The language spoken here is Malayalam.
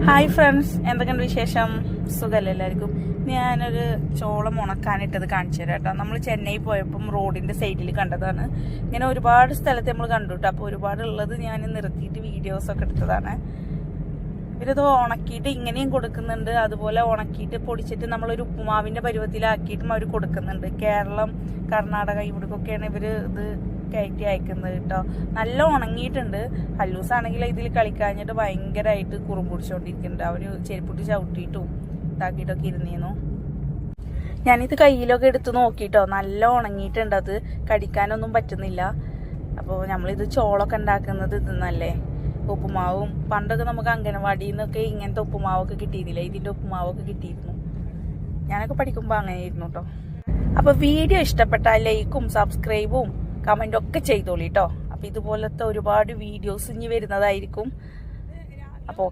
ഹായ് ഫ്രണ്ട്സ്, എന്തൊക്കെയുണ്ട് വിശേഷം? സുഖമല്ലേ എല്ലാവർക്കും? ഞാനൊരു ചോളം ഉണക്കാനിട്ടത് കാണിച്ചു തരാം കേട്ടോ. നമ്മൾ ചെന്നൈ പോയപ്പം റോഡിന്റെ സൈഡിൽ കണ്ടതാണ്. ഇങ്ങനെ ഒരുപാട് സ്ഥലത്ത് നമ്മൾ കണ്ടു കേട്ടോ. അപ്പോൾ ഒരുപാടുള്ളത് ഞാൻ നിർത്തിയിട്ട് വീഡിയോസൊക്കെ എടുത്തതാണ്. ഇവരത് ഉണക്കിയിട്ട് ഇങ്ങനെയും കൊടുക്കുന്നുണ്ട്, അതുപോലെ ഉണക്കിയിട്ട് പൊടിച്ചിട്ട് നമ്മളൊരു ഉപ്പുമാവിന്റെ പരുവത്തിലാക്കിയിട്ടും അവർ കൊടുക്കുന്നുണ്ട്. കേരളം, കർണാടക ഇവിടേക്കൊക്കെയാണ് ഇവർ ഇത് കയറ്റി അയക്കുന്നത് കേട്ടോ. നല്ല ഉണങ്ങിയിട്ടുണ്ട്. ഹല്ലൂസാണെങ്കിൽ ഇതിൽ കളിക്കാഞ്ഞിട്ട് ഭയങ്കരമായിട്ട് കുറുമ്പുടിച്ചോണ്ടിരിക്കുന്നുണ്ട്. അവര് ചെരുപ്പുട്ടി ചവിട്ടിയിട്ടും ഇതാക്കിയിട്ടൊക്കെ ഇരുന്നേന്നു. ഞാനിത് കയ്യിലൊക്കെ എടുത്ത് നോക്കിട്ടോ, നല്ല ഉണങ്ങിയിട്ടുണ്ട്. അത് കടിക്കാനൊന്നും പറ്റുന്നില്ല. അപ്പോൾ നമ്മളിത് ചോളൊക്കെ ഉണ്ടാക്കുന്നത് ഇതെന്നല്ലേ, ഉപ്പുമാവും. പണ്ടൊക്കെ നമുക്ക് അംഗനവാടിയിൽ നിന്നൊക്കെ ഇങ്ങനത്തെ ഉപ്പുമാവൊക്കെ കിട്ടിയിരുന്നില്ല, ഇതിന്റെ ഉപ്പുമാവൊക്കെ കിട്ടിയിരുന്നു. ഞാനൊക്കെ പഠിക്കുമ്പോൾ അങ്ങനെയായിരുന്നു കേട്ടോ. അപ്പൊ വീഡിയോ ഇഷ്ടപ്പെട്ടാൽ ലൈക്കും സബ്സ്ക്രൈബും കമന്റ് ഒക്കെ ചെയ്തോളി കേട്ടോ. അപ്പൊ ഇതുപോലത്തെ ഒരുപാട് വീഡിയോസ് ഇനി വരുന്നതായിരിക്കും. അപ്പോൾ